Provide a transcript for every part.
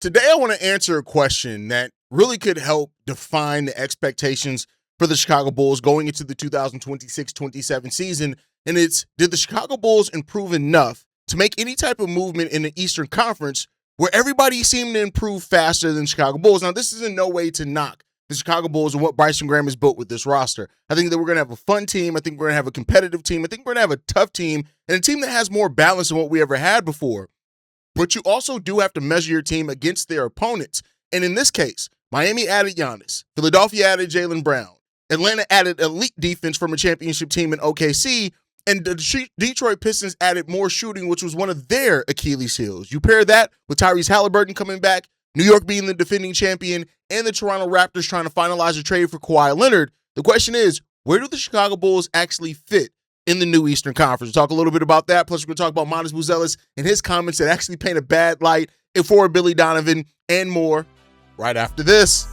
Today, I want to answer a question that really could help define the expectations for the Chicago Bulls going into the 2026-27 season. And it's, did the Chicago Bulls improve enough to make any type of movement in the Eastern Conference where everybody seemed to improve faster than Chicago Bulls? Now, this is in no way to knock the Chicago Bulls and what Bryson Graham has built with this roster. I think that we're going to have a fun team. I think we're going to have a competitive team. I think we're going to have a tough team and a team that has more balance than what we ever had before. But you also do have to measure your team against their opponents. And in this case, Miami added Giannis. Philadelphia added Jaylen Brown. Atlanta added elite defense from a championship team in OKC. And the Detroit Pistons added more shooting, which was one of their Achilles heels. You pair that with Tyrese Haliburton coming back, New York being the defending champion, and the Toronto Raptors trying to finalize a trade for Kawhi Leonard. The question is, where do the Chicago Bulls actually fit in the new Eastern Conference? We'll talk a little bit about that. Plus, we're going to talk about Giannis Buzelis and his comments that actually paint a bad light for Billy Donovan and more right after this.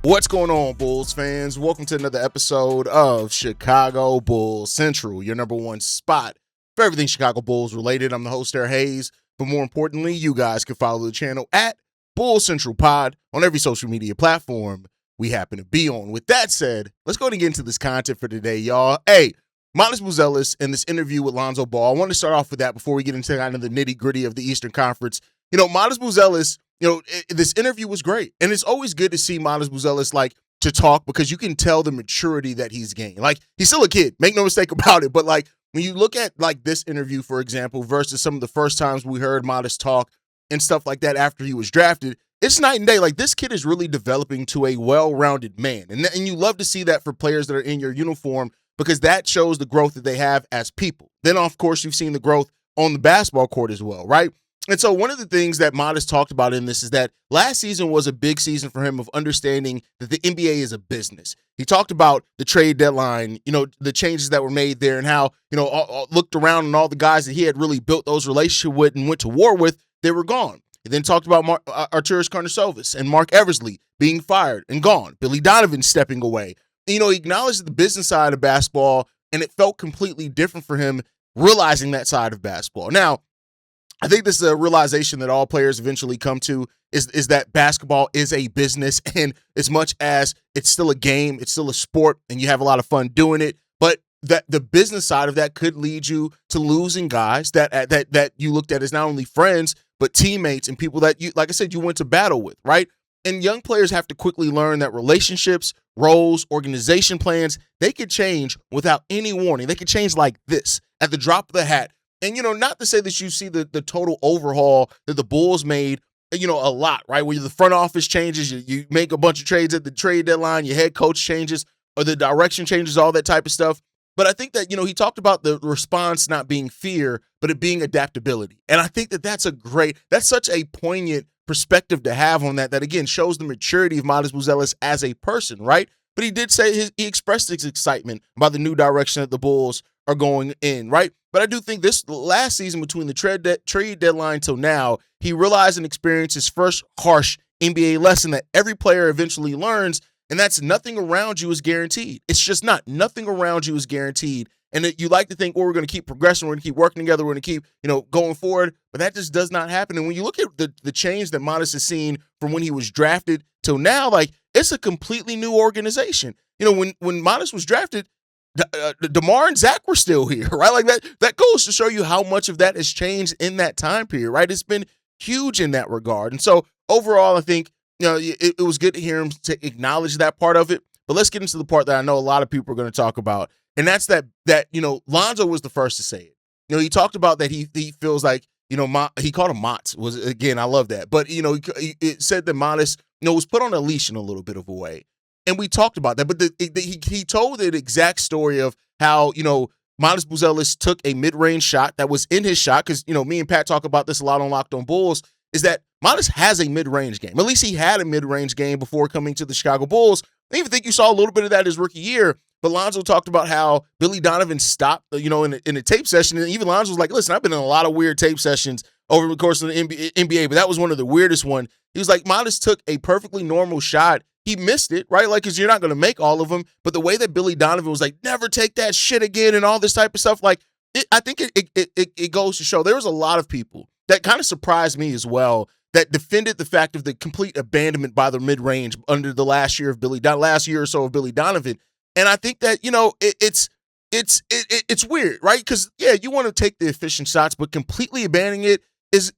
What's going on, Bulls fans? Welcome to another episode of Chicago Bulls Central, your number one spot for everything Chicago Bulls related. I'm the host there, Haize. But more importantly, you guys can follow the channel at Bulls Central Pod on every social media platform we happen to be on. With that said, let's go ahead and get into this content for today, y'all. Hey, Giannis Buzelis and this interview with Lonzo Ball. I want to start off with that before we get into kind of the nitty-gritty of the Eastern Conference. You know, Giannis Buzelis, this interview was great. And it's always good to see Giannis Buzelis, to talk because you can tell the maturity that he's gained. He's still a kid. Make no mistake about it. But, when you look at, this interview, for example, versus some of the first times we heard Giannis talk and stuff like that after he was drafted, it's night and day. This kid is really developing to a well-rounded man. And you love to see that for players that are in your uniform because that shows the growth that they have as people. Then, of course, you've seen the growth on the basketball court as well, right? And so one of the things that Giannis talked about in this is that last season was a big season for him of understanding that the NBA is a business. He talked about the trade deadline, the changes that were made there and how, looked around and all the guys that he had really built those relationships with and went to war with, they were gone. He then talked about Arturas Karnisovas and Mark Eversley being fired and gone. Billy Donovan stepping away. He acknowledged the business side of basketball, and it felt completely different for him realizing that side of basketball. Now, I think this is a realization that all players eventually come to is that basketball is a business, and as much as it's still a game, it's still a sport, and you have a lot of fun doing it, but that the business side of that could lead you to losing guys that you looked at as not only friends, but teammates and people that you, like I said, you went to battle with, right? And young players have to quickly learn that relationships, roles, organization plans, they could change without any warning. They could change like this at the drop of the hat. And, not to say that you see the total overhaul that the Bulls made, a lot, right? Where the front office changes, you make a bunch of trades at the trade deadline, your head coach changes, or the direction changes, all that type of stuff. But I think that, he talked about the response not being fear, but it being adaptability. And I think that that's such a poignant perspective to have on that again, shows the maturity of Giannis Buzelis as a person, right? But he did say he expressed his excitement about the new direction that the Bulls are going in, right? But I do think this last season between the trade deadline till now, he realized and experienced his first harsh NBA lesson that every player eventually learns, and that's nothing around you is guaranteed. It's just not. Nothing around you is guaranteed. And that you like to think, we're going to keep progressing, we're going to keep working together, we're going to keep, going forward, but that just does not happen. And when you look at the change that Giannis has seen from when he was drafted till now, it's a completely new organization. When Giannis was drafted, DeMar and Zach were still here, right? That goes to show you how much of that has changed in that time period, right? It's been huge in that regard. And so overall, I think, it was good to hear him to acknowledge that part of it. But let's get into the part that I know a lot of people are going to talk about. And that's that Lonzo was the first to say it. He talked about that he feels like, he called him Mott's. Again, I love that. But, it said that Giannis, was put on a leash in a little bit of a way. And we talked about that, but he told the exact story of how, Giannis Buzelis took a mid-range shot that was in his shot because, me and Pat talk about this a lot on Locked on Bulls, is that Modest has a mid-range game. At least he had a mid-range game before coming to the Chicago Bulls. I even think you saw a little bit of that his rookie year. But Lonzo talked about how Billy Donovan stopped, in a tape session. And even Lonzo was like, listen, I've been in a lot of weird tape sessions over the course of the NBA, but that was one of the weirdest one. He was like, Modest took a perfectly normal shot. He missed it, right? Like, because you're not going to make all of them. But the way that Billy Donovan was like, never take that shit again and all this type of stuff, like, I think it goes to show there was a lot of people that kind of surprised me as well that defended the fact of the complete abandonment by the mid-range under the last year or so of Billy Donovan. And I think that, it's weird, right? Because, yeah, you want to take the efficient shots, but completely abandoning it is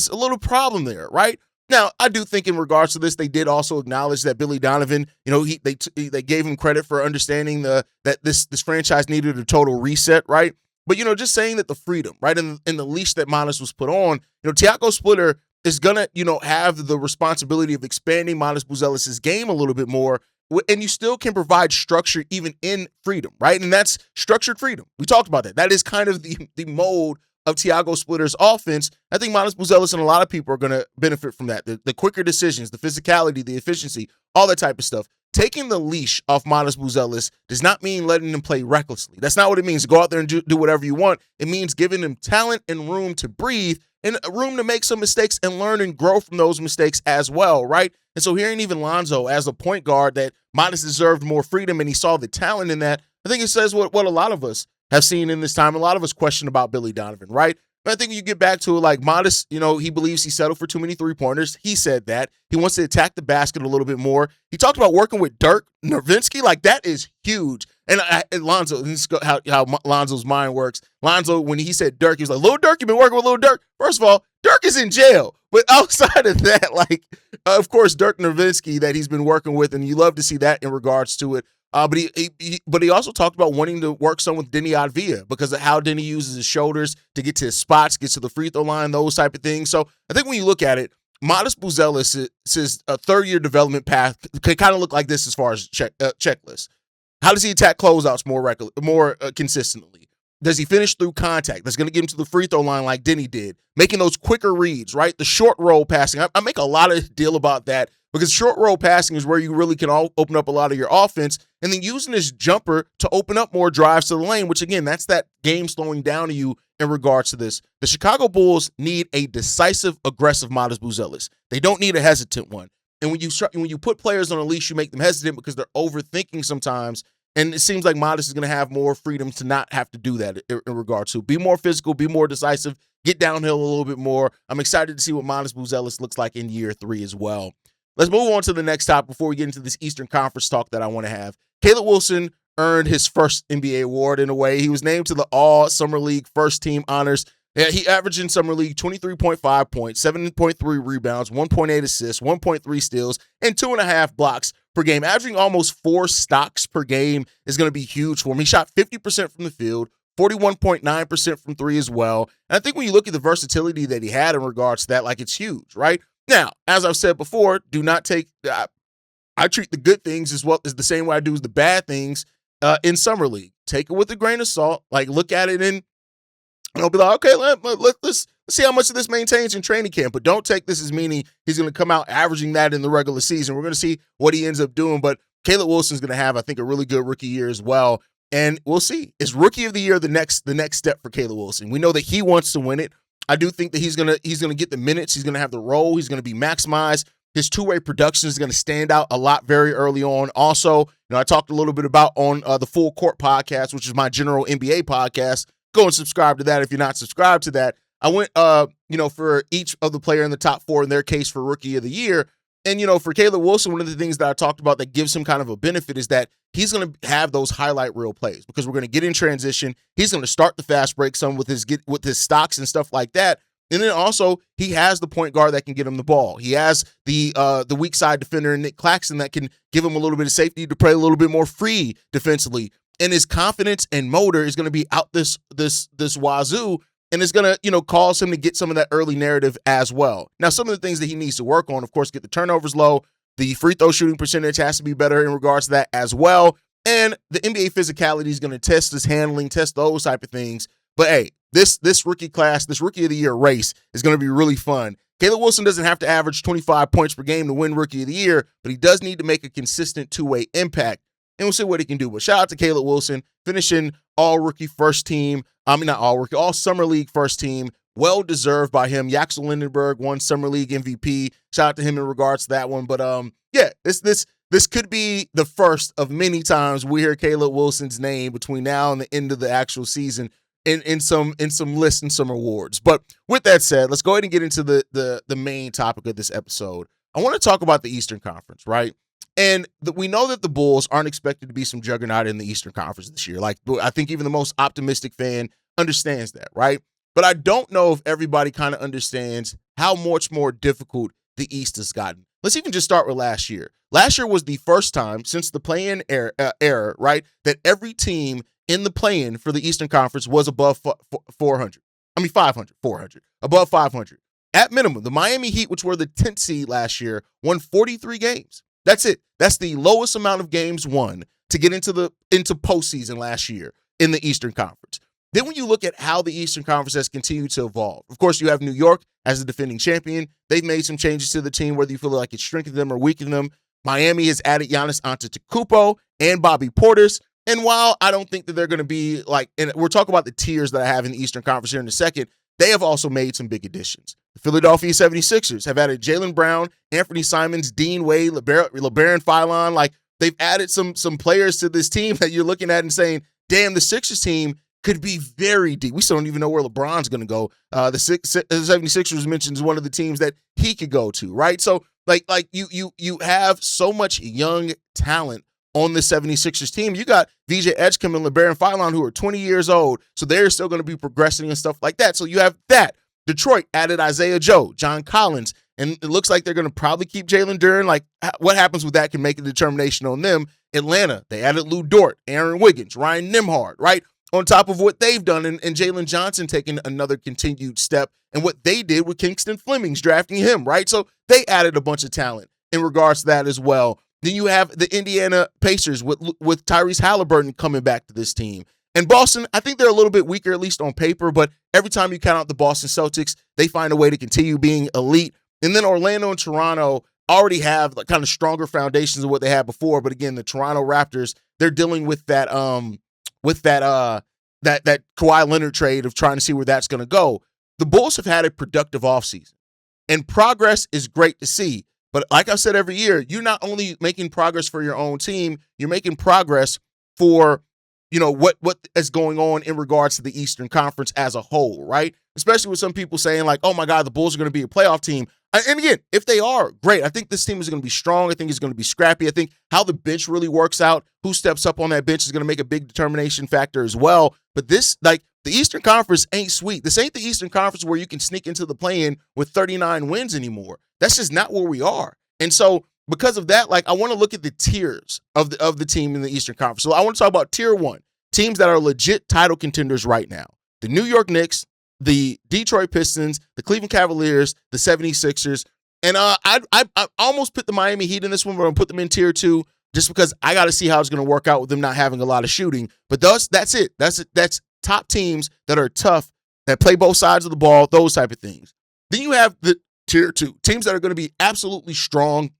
a little problem there, right? Now, I do think in regards to this, they did also acknowledge that Billy Donovan, they gave him credit for understanding that this franchise needed a total reset, right? But, just saying that the freedom, right, and the leash that Modest was put on, Tiago Splitter is going to, have the responsibility of expanding Modest Buzelis' game a little bit more, and you still can provide structure even in freedom, right? And that's structured freedom. We talked about that. That is kind of the mode of Tiago Splitter's offense. I think Modest Buzelis and a lot of people are going to benefit from that. The quicker decisions, the physicality, the efficiency, all that type of stuff. Taking the leash off Modest Buzelis does not mean letting him play recklessly. That's not what it means. Go out there and do whatever you want. It means giving him talent and room to breathe and room to make some mistakes and learn and grow from those mistakes as well, right? And so hearing even Lonzo as a point guard that Modest deserved more freedom and he saw the talent in that, I think it says what a lot of us have seen in this time. A lot of us question about Billy Donovan, right? But I think you get back to it, like Modest, he believes he settled for too many three-pointers. He said that. He wants to attack the basket a little bit more. He talked about working with Dirk Nowitzki. Like, that is huge. And Lonzo, this is how Lonzo's mind works. Lonzo, when he said Dirk, he was like, Lil Dirk, you've been working with Lil Dirk? First of all, Dirk is in jail. But outside of that, of course, Dirk Nowitzki that he's been working with, and you love to see that in regards to it. But he also talked about wanting to work some with Denny Advia because of how Denny uses his shoulders to get to his spots, gets to the free throw line, those type of things. So I think when you look at it, Modest Buzelis' third-year development path can kind of look like this as far as checklist. How does he attack closeouts more consistently? Does he finish through contact? That's going to get him to the free throw line like Denny did. Making those quicker reads, right? The short roll passing. I make a lot of deal about that because short roll passing is where you really can open up a lot of your offense, and then using his jumper to open up more drives to the lane, which, again, that's that game slowing down to you in regards to this. The Chicago Bulls need a decisive, aggressive Modest Buzelis. They don't need a hesitant one. And when you put players on a leash, you make them hesitant because they're overthinking sometimes. And it seems like Modest is going to have more freedom to not have to do that in regards to be more physical, be more decisive, get downhill a little bit more. I'm excited to see what Modest Buzelis looks like in year 3 as well. Let's move on to the next topic before we get into this Eastern Conference talk that I want to have. Caleb Wilson earned his first NBA award in a way. He was named to the All-Summer League first team honors. Yeah, he averaged in Summer League 23.5 points, 7.3 rebounds, 1.8 assists, 1.3 steals, and 2.5 blocks per game. Averaging almost 4 stocks per game is going to be huge for him. He shot 50% from the field, 41.9% from three as well. And I think when you look at the versatility that he had in regards to that, it's huge, right? Now, as I've said before, do not take I treat the good things as well as the same way I do as the bad things in Summer League. Take it with a grain of salt. Look at it and I'll be like, okay, let's see how much of this maintains in training camp. But don't take this as meaning he's going to come out averaging that in the regular season. We're going to see what he ends up doing. But Caleb Wilson's going to have, I think, a really good rookie year as well. And we'll see. Is Rookie of the Year the next step for Caleb Wilson? We know that he wants to win it. I do think that he's gonna get the minutes. He's gonna have the role. He's gonna be maximized. His two-way production is gonna stand out a lot very early on. Also, I talked a little bit about on the Full Court podcast, which is my general NBA podcast. Go and subscribe to that if you're not subscribed to that. I went, for each of the player in the top 4 in their case for Rookie of the Year. And, for Caleb Wilson, one of the things that I talked about that gives him kind of a benefit is that he's going to have those highlight reel plays because we're going to get in transition. He's going to start the fast break some with his stocks and stuff like that. And then also he has the point guard that can get him the ball. He has the weak side defender Nic Claxton that can give him a little bit of safety to play a little bit more free defensively. And his confidence and motor is going to be out this wazoo. And it's going to, cause him to get some of that early narrative as well. Now, some of the things that he needs to work on, of course, get the turnovers low. The free throw shooting percentage has to be better in regards to that as well. And the NBA physicality is going to test his handling, test those type of things. But hey, this rookie class, this Rookie of the Year race is going to be really fun. Caleb Wilson doesn't have to average 25 points per game to win Rookie of the Year, but he does need to make a consistent two-way impact, and we'll see what he can do. But shout out to Caleb Wilson, finishing all-rookie first team. Not all-rookie, all-summer league first team. Well-deserved by him. Yaxel Lindenberg won Summer League MVP. Shout out to him in regards to that one. But this could be the first of many times we hear Caleb Wilson's name between now and the end of the actual season in some lists and some awards. But with that said, let's go ahead and get into the main topic of this episode. I want to talk about the Eastern Conference, right? And we know that the Bulls aren't expected to be some juggernaut in the Eastern Conference this year. Like, I think even the most optimistic fan understands that, right? But I don't know if everybody kind of understands how much more difficult the East has gotten. Let's even just start with last year. Last year was the first time since the play-in era, right, that every team in the play-in for the Eastern Conference was above 400. 400. Above 500. At minimum, the Miami Heat, which were the 10th seed last year, won 43 games. That's it. That's the lowest amount of games won to get into postseason last year in the Eastern Conference. Then when you look at how the Eastern Conference has continued to evolve, of course, you have New York as the defending champion. They've made some changes to the team, whether you feel like it's strengthened them or weakened them. Miami has added Giannis Antetokounmpo and Bobby Portis. And while I don't think that they're going to be like, and we'll talk about the tiers that I have in the Eastern Conference here in a second, they have also made some big additions. The Philadelphia 76ers have added Jaylen Brown, Anthony Simons, Dean Wade, LeBaron Philon. Like, they've added some players to this team that you're looking at and saying, damn, the Sixers team could be very deep. We still don't even know where LeBron's going to go. The 76ers mentioned as one of the teams that he could go to, right? So, like you have so much young talent on the 76ers team. You got VJ Edgecombe and LeBaron Philon, who are 20 years old, so they're still going to be progressing and stuff like that. So you have that. Detroit added Isaiah Joe, John Collins, and it looks like they're going to probably keep Jalen Duren. Like, what happens with that can make a determination on them. Atlanta, they added Lou Dort, Aaron Wiggins, Ryan Nembhard, right? On top of what they've done, and Jalen Johnson taking another continued step, and what they did with Kingston Flemings drafting him, right? So they added a bunch of talent in regards to that as well. Then you have the Indiana Pacers with Tyrese Haliburton coming back to this team. And Boston, I think they're a little bit weaker, at least on paper, but every time you count out the Boston Celtics, they find a way to continue being elite. And then Orlando and Toronto already have like kind of stronger foundations of what they had before. But again, the Toronto Raptors, they're dealing with that Kawhi Leonard trade of trying to see where that's going to go. The Bulls have had a productive offseason, and progress is great to see. But like I said, every year, you're not only making progress for your own team, you're making progress for, what is going on in regards to the Eastern Conference as a whole, right? Especially with some people saying like, oh my God, the Bulls are going to be a playoff team. And again, if they are, great. I think this team is going to be strong. I think it's going to be scrappy. I think how the bench really works out, who steps up on that bench is going to make a big determination factor as well. But this, like, the Eastern Conference ain't sweet. This ain't the Eastern Conference where you can sneak into the play-in with 39 wins anymore. That's just not where we are. And so because of that, like, I want to look at the tiers of the team in the Eastern Conference. So I want to talk about tier one, teams that are legit title contenders right now. The New York Knicks, the Detroit Pistons, the Cleveland Cavaliers, the 76ers. And I almost put the Miami Heat in this one, but I'm going to put them in tier two just because I got to see how it's going to work out with them not having a lot of shooting. But that's it. That's top teams that are tough, that play both sides of the ball, those type of things. Then you have the tier two, teams that are going to be absolutely strong,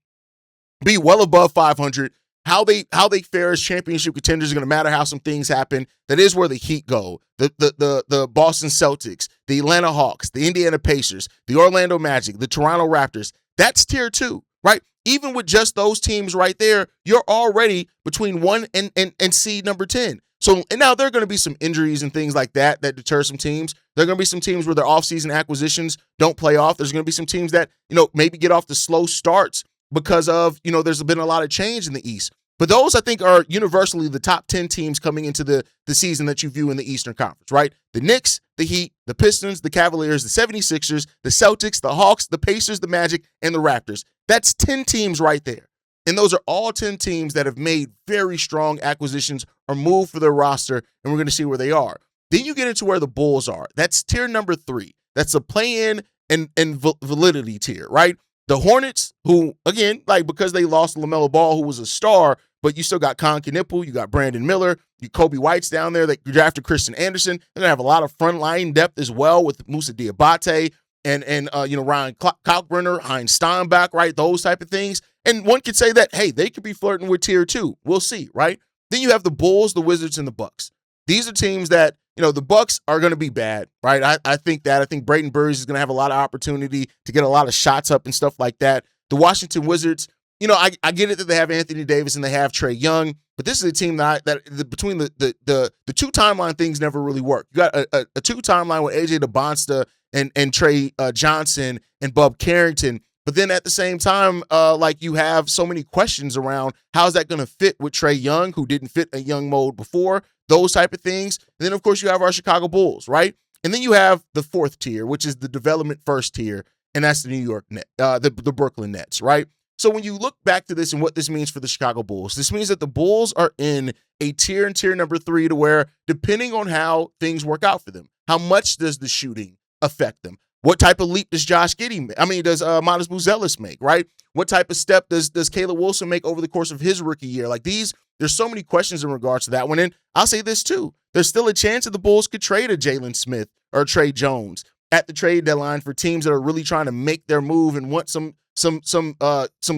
be well above 500. How they fare as championship contenders is going to matter how some things happen. That is where the Heat go. The Boston Celtics, the Atlanta Hawks, the Indiana Pacers, the Orlando Magic, the Toronto Raptors. That's tier two, right? Even with just those teams right there, you're already between 1 and seed number 10. So, and now there are going to be some injuries and things like that deter some teams. There are going to be some teams where their offseason acquisitions don't play off. There's going to be some teams that, maybe get off the slow starts because of, there's been a lot of change in the East. But those, I think, are universally the top 10 teams coming into the season that you view in the Eastern Conference, right? The Knicks, the Heat, the Pistons, the Cavaliers, the 76ers, the Celtics, the Hawks, the Pacers, the Magic, and the Raptors. That's 10 teams right there. And those are all 10 teams that have made very strong acquisitions or moved for their roster, and we're going to see where they are. Then you get into where the Bulls are. That's tier number 3. That's a play-in and validity tier, right? The Hornets, who, again, like, because they lost LaMelo Ball, who was a star, but you still got Con Knipple, you got Brandon Miller, you Kobe White's down there. They drafted Christian Anderson. They're going to have a lot of frontline depth as well with Musa Diabate. and Ryan Kalkbrenner, Heinz Steinbach, right? Those type of things. And one could say that, hey, they could be flirting with tier 2. We'll see, right? Then you have the Bulls, the Wizards, and the Bucks. These are teams that, the Bucks are going to be bad, right? I think that. I think Brayden Burns is going to have a lot of opportunity to get a lot of shots up and stuff like that. The Washington Wizards, I get it that they have Anthony Davis and they have Trae Young, but this is a team that between the two timeline things never really work. You got a two timeline with AJ DeBonsta and Trey Johnson and Bub Carrington. But then at the same time, you have so many questions around how's that going to fit with Trae Young, who didn't fit a young mode before, those type of things. And then, of course, you have our Chicago Bulls, right? And then you have the fourth tier, which is the development first tier, and that's the New York Nets, the Brooklyn Nets, right? So when you look back to this and what this means for the Chicago Bulls, this means that the Bulls are in a tier and tier number 3 to where, depending on how things work out for them, how much does the shooting affect them? What type of leap does Josh Giddey make? Does Miles Buzelis make, right? What type of step does Caleb Wilson make over the course of his rookie year? There's so many questions in regards to that one. And I'll say this too. There's still a chance that the Bulls could trade a Jalen Smith or Trey Jones at the trade deadline for teams that are really trying to make their move and want some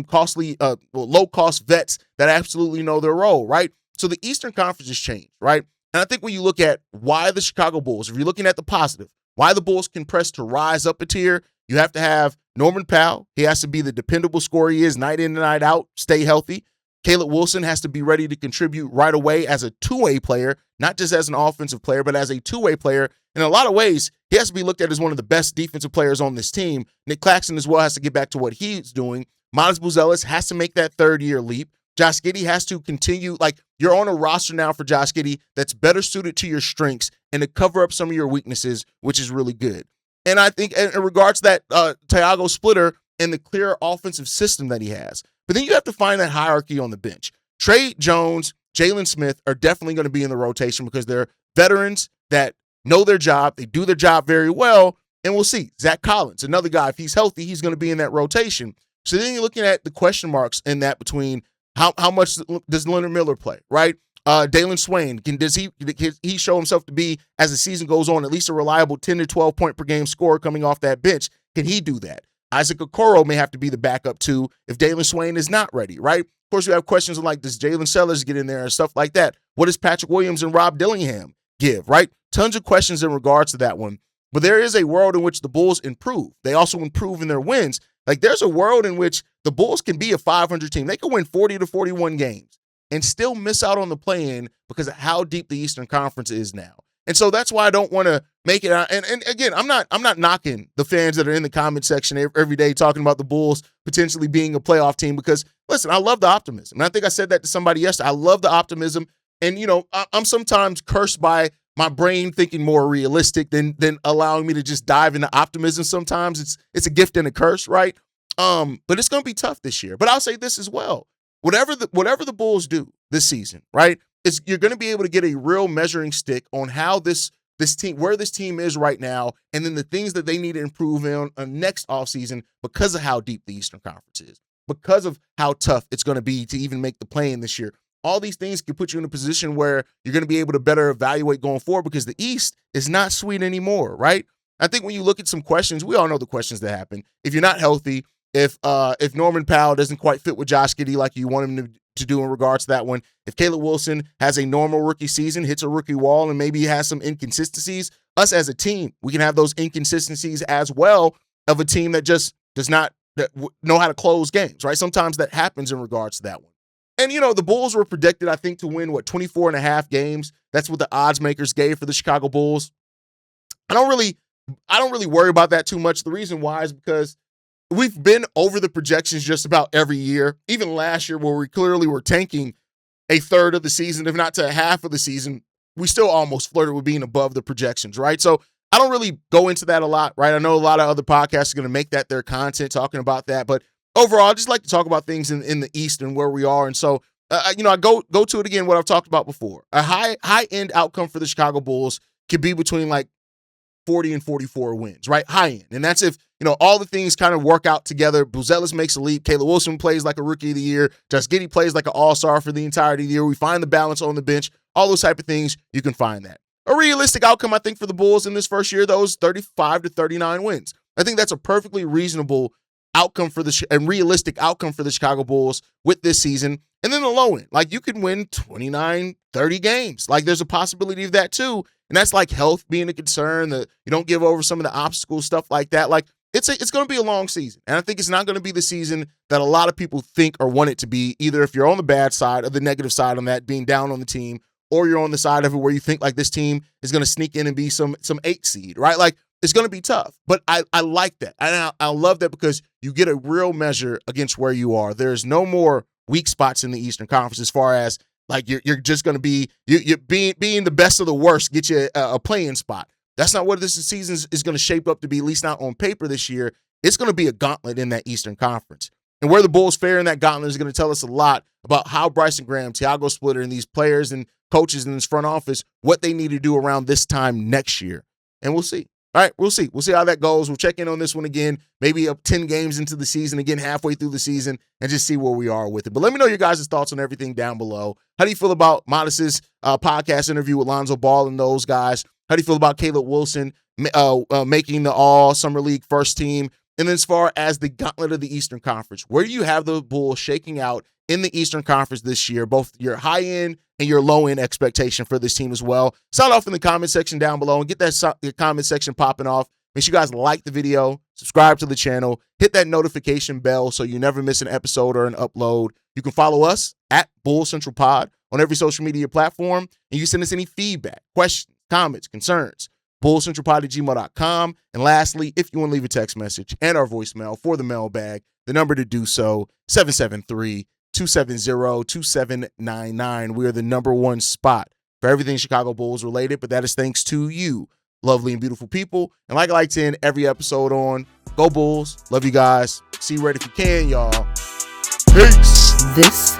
costly, low-cost vets that absolutely know their role, right? So the Eastern Conference has changed, right? And I think when you look at why the Chicago Bulls, if you're looking at the positive, why the Bulls can press to rise up a tier, you have to have Norman Powell. He has to be the dependable scorer he is night in and night out, stay healthy. Caleb Wilson has to be ready to contribute right away as a two-way player, not just as an offensive player, but as a two-way player. In a lot of ways, he has to be looked at as one of the best defensive players on this team. Nic Claxton as well has to get back to what he's doing. Miles Buzelis has to make that third-year leap. Josh Giddey has to continue. You're on a roster now for Josh Giddey that's better suited to your strengths and to cover up some of your weaknesses, which is really good. And I think in regards to that, Tiago Splitter and the clear offensive system that he has. But then you have to find that hierarchy on the bench. Trae Jones, Jalen Smith are definitely going to be in the rotation because they're veterans that know their job. They do their job very well. And we'll see. Zach Collins, another guy, if he's healthy, he's going to be in that rotation. So then you're looking at the question marks in that between how much does Leonard Miller play, right? Dailyn Swain, does he show himself to be, as the season goes on, at least a reliable 10 to 12 point per game scorer coming off that bench? Can he do that? Isaac Okoro may have to be the backup too if Dailyn Swain is not ready, right? Of course, we have questions like, does Jalen Sellers get in there and stuff like that? What does Patrick Williams and Rob Dillingham give, right? Tons of questions in regards to that one. But there is a world in which the Bulls improve. They also improve in their wins. There's a world in which the Bulls can be a 500 team. They can win 40 to 41 games and still miss out on the play-in because of how deep the Eastern Conference is now. And so that's why I don't want to make it out. And again, I'm not knocking the fans that are in the comment section every day talking about the Bulls potentially being a playoff team because, listen, I love the optimism. And I think I said that to somebody yesterday. I love the optimism. And, I'm sometimes cursed by my brain thinking more realistic than allowing me to just dive into optimism sometimes. It's a gift and a curse, right? But it's going to be tough this year. But I'll say this as well. Whatever the Bulls do this season, right? You're going to be able to get a real measuring stick on how this team, where this team is right now, and then the things that they need to improve on next offseason because of how deep the Eastern Conference is, because of how tough it's going to be to even make the play-in this year. All these things can put you in a position where you're going to be able to better evaluate going forward because the East is not sweet anymore, right? I think when you look at some questions, we all know the questions that happen. If you're not healthy, if Norman Powell doesn't quite fit with Josh Giddey like you want him to do in regards to that one, if Caleb Wilson has a normal rookie season, hits a rookie wall, and maybe has some inconsistencies, us as a team, we can have those inconsistencies as well of a team that just does not know how to close games, right? Sometimes that happens in regards to that one. And, the Bulls were predicted, I think, to win, 24 and a half games. That's what the odds makers gave for the Chicago Bulls. I don't really worry about that too much. The reason why is because we've been over the projections just about every year, even last year where we clearly were tanking a third of the season, if not to half of the season. We still almost flirted with being above the projections, right? So I don't really go into that a lot, right? I know a lot of other podcasts are going to make that their content talking about that, but overall, I just like to talk about things in the East and where we are. And so, I go to it again, what I've talked about before. A high-end outcome for the Chicago Bulls could be between 40 and 44 wins, right? High end. And that's if, all the things kind of work out together. Buzelis makes a leap. Caleb Wilson plays like a rookie of the year. Josh Giddey plays like an all-star for the entirety of the year. We find the balance on the bench. All those type of things, you can find that. A realistic outcome, I think, for the Bulls in this first year, though, is 35 to 39 wins. I think that's a perfectly reasonable outcome for and realistic outcome for the Chicago Bulls with this season. And then the low end, like you can win 29, 30 games. Like there's a possibility of that too. And that's like health being a concern, that you don't give over some of the obstacles, stuff like that. Like it's going to be a long season. And I think it's not going to be the season that a lot of people think or want it to be, either if you're on the bad side or the negative side on that, being down on the team, or you're on the side of it where you think like this team is going to sneak in and be some 8 seed, right? Like it's going to be tough, but I like that. And I love that because you get a real measure against where you are. There's no more weak spots in the Eastern Conference as far as like you're just going to be, you're being the best of the worst, get you a play-in spot. That's not what this season is going to shape up to be, at least not on paper this year. It's going to be a gauntlet in that Eastern Conference. And where the Bulls fare in that gauntlet is going to tell us a lot about how Bryson Graham, Tiago Splitter, and these players and coaches in this front office, what they need to do around this time next year. And we'll see. All right, we'll see. We'll see how that goes. We'll check in on this one again, maybe up 10 games into the season, again, halfway through the season, and just see where we are with it. But let me know your guys' thoughts on everything down below. How do you feel about Modest's podcast interview with Lonzo Ball and those guys? How do you feel about Caleb Wilson making the All-Summer League first team? And then as far as the gauntlet of the Eastern Conference, where do you have the Bulls shaking out in the Eastern Conference this year, both your high-end and your low-end expectation for this team as well? Sound off in the comment section down below and get that comment section popping off. Make sure you guys like the video, subscribe to the channel, hit that notification bell so you never miss an episode or an upload. You can follow us at Bull Central Pod on every social media platform, and you send us any feedback, questions, comments, concerns, bullcentralpod@gmail.com. And lastly, if you want to leave a text message and our voicemail for the mailbag, the number to do so, 773-270-2799. We are the number one spot for everything Chicago Bulls related, but that is thanks to you, lovely and beautiful people. And like I like to end every episode on, go Bulls. Love you guys. See you right if you can, y'all. Peace. This